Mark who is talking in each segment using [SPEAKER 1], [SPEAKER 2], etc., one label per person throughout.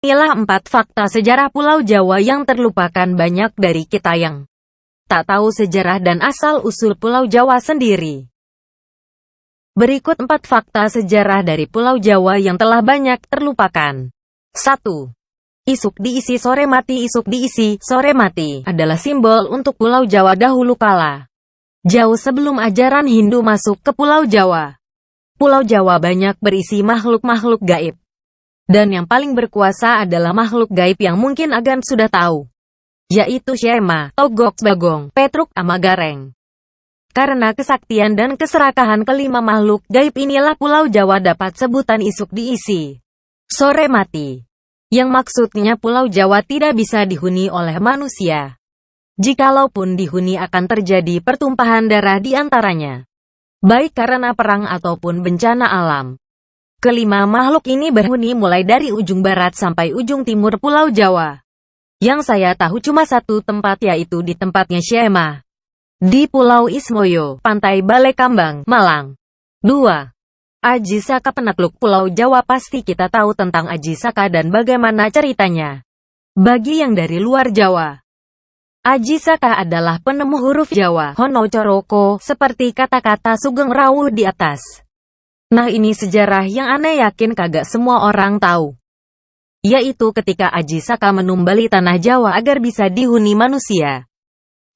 [SPEAKER 1] Inilah 4 fakta sejarah Pulau Jawa yang terlupakan banyak dari kita yang tak tahu sejarah dan asal-usul Pulau Jawa sendiri. Berikut 4 fakta sejarah dari Pulau Jawa yang telah banyak terlupakan. 1. Isuk diisi sore mati. Isuk diisi sore mati adalah simbol untuk Pulau Jawa dahulu kala. Jauh sebelum ajaran Hindu masuk ke Pulau Jawa. Pulau Jawa banyak berisi makhluk-makhluk gaib. Dan yang paling berkuasa adalah makhluk gaib yang mungkin Agan sudah tahu, yaitu Syema, Togok, Bagong, Petruk, sama Gareng. Karena kesaktian dan keserakahan kelima makhluk gaib inilah Pulau Jawa dapat sebutan isuk diisi sore mati. Yang maksudnya Pulau Jawa tidak bisa dihuni oleh manusia. Jikalaupun dihuni akan terjadi pertumpahan darah di antaranya, baik karena perang ataupun bencana alam. Kelima makhluk ini berhuni mulai dari ujung barat sampai ujung timur Pulau Jawa. Yang saya tahu cuma satu tempat, yaitu di tempatnya Syema, di Pulau Ismoyo, Pantai Balekambang, Malang. 2. Aji Saka, penakluk Pulau Jawa. Pasti kita tahu tentang Aji Saka dan bagaimana ceritanya. Bagi yang dari luar Jawa, Aji Saka adalah penemu huruf Jawa, Hono Coroko, seperti kata-kata Sugeng Rawuh di atas. Nah, ini sejarah yang aneh yakin kagak semua orang tahu. Yaitu ketika Aji Saka menumbali tanah Jawa agar bisa dihuni manusia.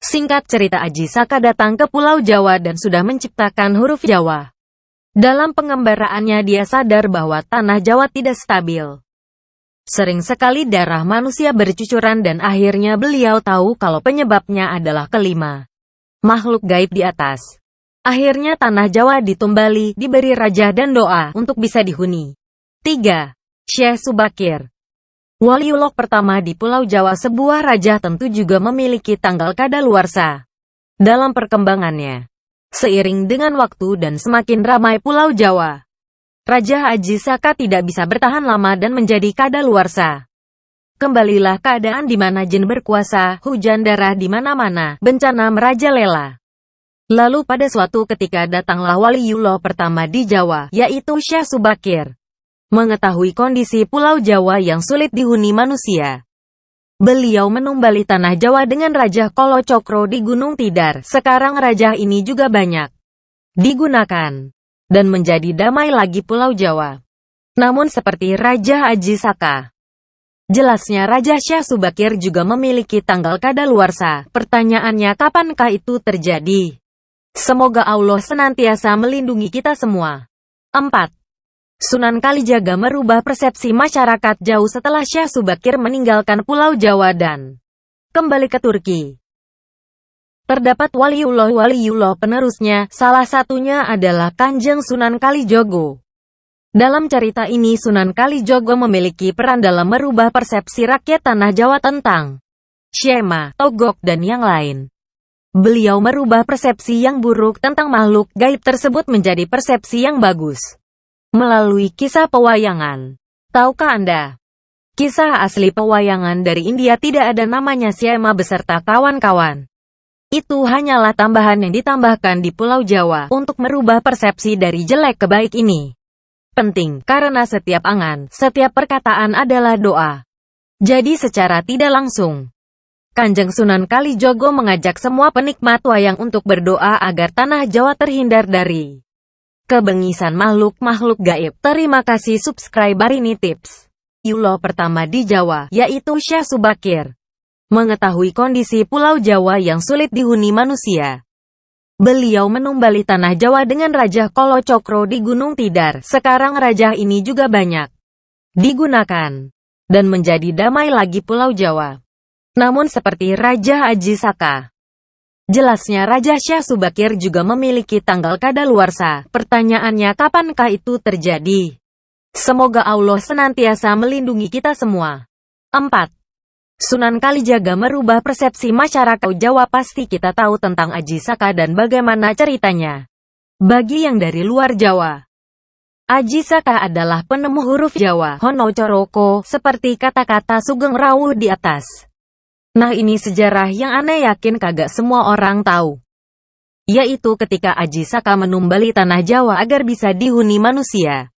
[SPEAKER 1] Singkat cerita, Aji Saka datang ke Pulau Jawa dan sudah menciptakan huruf Jawa. Dalam pengembaraannya dia sadar bahwa tanah Jawa tidak stabil. Sering sekali darah manusia bercucuran dan akhirnya beliau tahu kalau penyebabnya adalah kelima makhluk gaib di atas. Akhirnya tanah Jawa ditumbali, diberi raja dan doa untuk bisa dihuni. 3. Syekh Subakir, waliullah pertama di Pulau Jawa. Sebuah raja tentu juga memiliki tanggal kadaluarsa dalam perkembangannya. Seiring dengan waktu dan semakin ramai Pulau Jawa, Raja Aji Saka tidak bisa bertahan lama dan menjadi kadaluarsa. Kembalilah keadaan di mana jin berkuasa, hujan darah di mana-mana, bencana merajalela. Lalu pada suatu ketika datanglah waliullah pertama di Jawa, yaitu Syekh Subakir. Mengetahui kondisi Pulau Jawa yang sulit dihuni manusia, beliau menumbali tanah Jawa dengan Raja Kolo Cokro di Gunung Tidar. Sekarang raja ini juga banyak digunakan dan menjadi damai lagi Pulau Jawa. Namun seperti Raja Aji Saka, jelasnya Raja Syekh Subakir juga memiliki tanggal kadaluarsa. Pertanyaannya, kapankah itu terjadi? Semoga Allah senantiasa melindungi kita semua. 4. Sunan Kalijaga merubah persepsi masyarakat jauh setelah Syekh Subakir meninggalkan Pulau Jawa dan kembali ke Turki. Terdapat waliullah penerusnya, salah satunya adalah Kanjeng Sunan Kalijogo. Dalam cerita ini Sunan Kalijogo memiliki peran dalam merubah persepsi rakyat tanah Jawa tentang Syema, Togok, dan yang lain. Beliau merubah persepsi yang buruk tentang makhluk gaib tersebut menjadi persepsi yang bagus melalui kisah pewayangan. Tahukah Anda? Kisah asli pewayangan dari India tidak ada namanya Syema beserta kawan-kawan. Itu hanyalah tambahan yang ditambahkan di Pulau Jawa untuk merubah persepsi dari jelek ke baik ini. Penting, karena setiap angan, setiap perkataan adalah doa. Jadi secara tidak langsung, Kanjeng Sunan Kalijogo mengajak semua penikmat wayang untuk berdoa agar tanah Jawa terhindar dari kebengisan makhluk-makhluk gaib. Terima kasih subscribe ini tips. Waliullah pertama di Jawa, yaitu Syekh Subakir, mengetahui kondisi Pulau Jawa yang sulit dihuni manusia. Beliau menumbali tanah Jawa dengan Raja Kolo Cokro di Gunung Tidar. Sekarang raja ini juga banyak digunakan dan menjadi damai lagi Pulau Jawa. Namun seperti Raja Aji Saka, jelasnya Raja Syekh Subakir juga memiliki tanggal kadaluarsa. Pertanyaannya, kapankah itu terjadi? Semoga Allah senantiasa melindungi kita semua. 4. Sunan Kalijaga merubah persepsi masyarakat Jawa. Pasti kita tahu tentang Aji Saka dan bagaimana ceritanya. Bagi yang dari luar Jawa, Aji Saka adalah penemu huruf Jawa, Hono Coroko, seperti kata-kata Sugeng Rawuh di atas. Nah, ini sejarah yang aneh yakin kagak semua orang tahu. Yaitu ketika Aji Saka menumbali tanah Jawa agar bisa dihuni manusia.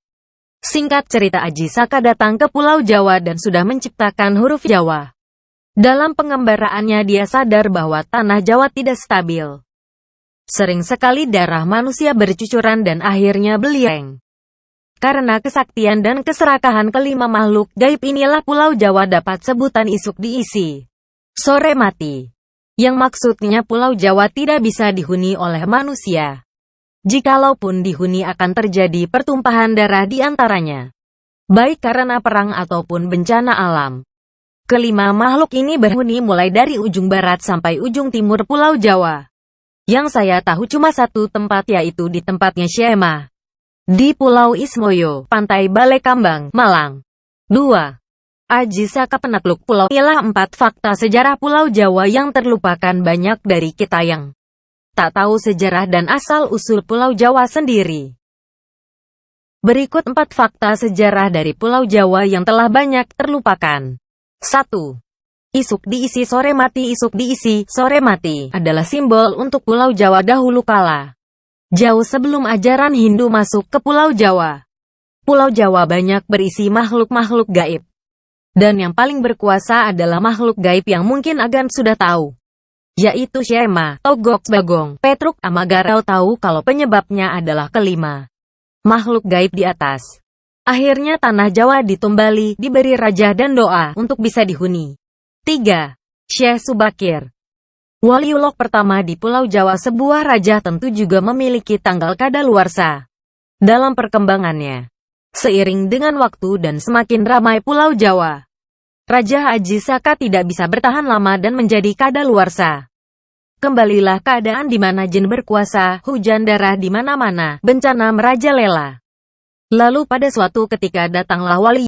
[SPEAKER 1] Singkat cerita, Aji Saka datang ke Pulau Jawa dan sudah menciptakan huruf Jawa. Dalam pengembaraannya dia sadar bahwa tanah Jawa tidak stabil. Sering sekali darah manusia bercucuran dan akhirnya beliau. Karena kesaktian dan keserakahan kelima makhluk gaib inilah Pulau Jawa dapat sebutan isuk diisi, sore mati. Yang maksudnya Pulau Jawa tidak bisa dihuni oleh manusia. Jikalaupun dihuni akan terjadi pertumpahan darah di antaranya. Baik karena perang ataupun bencana alam. Kelima makhluk ini berhuni mulai dari ujung barat sampai ujung timur Pulau Jawa. Yang saya tahu cuma satu tempat, yaitu di tempatnya Syema. Di Pulau Ismoyo, Pantai Balekambang, Malang. 2. Aji Saka penakluk pulau. Inilah 4 fakta sejarah Pulau Jawa yang terlupakan banyak dari kita yang tak tahu sejarah dan asal-usul Pulau Jawa sendiri. Berikut 4 fakta sejarah dari Pulau Jawa yang telah banyak terlupakan. 1. Isuk diisi sore mati. Isuk diisi sore mati adalah simbol untuk Pulau Jawa dahulu kala. Jauh sebelum ajaran Hindu masuk ke Pulau Jawa. Pulau Jawa banyak berisi makhluk-makhluk gaib. Dan yang paling berkuasa adalah makhluk gaib yang mungkin Agan sudah tahu. Yaitu Syema, Togok, Bagong, Petruk, Amagarau. Tahu kalau penyebabnya adalah kelima makhluk gaib di atas. Akhirnya tanah Jawa ditumbali, diberi raja dan doa untuk bisa dihuni. 3. Syekh Subakir, waliullah pertama di Pulau Jawa. Sebuah raja tentu juga memiliki tanggal kadaluarsa dalam perkembangannya. Seiring dengan waktu dan semakin ramai Pulau Jawa, Raja Aji Saka tidak bisa bertahan lama dan menjadi kadaluarsa. Kembalilah keadaan di mana jin berkuasa, hujan darah di mana-mana, bencana merajalela. Lalu pada suatu ketika datanglah wali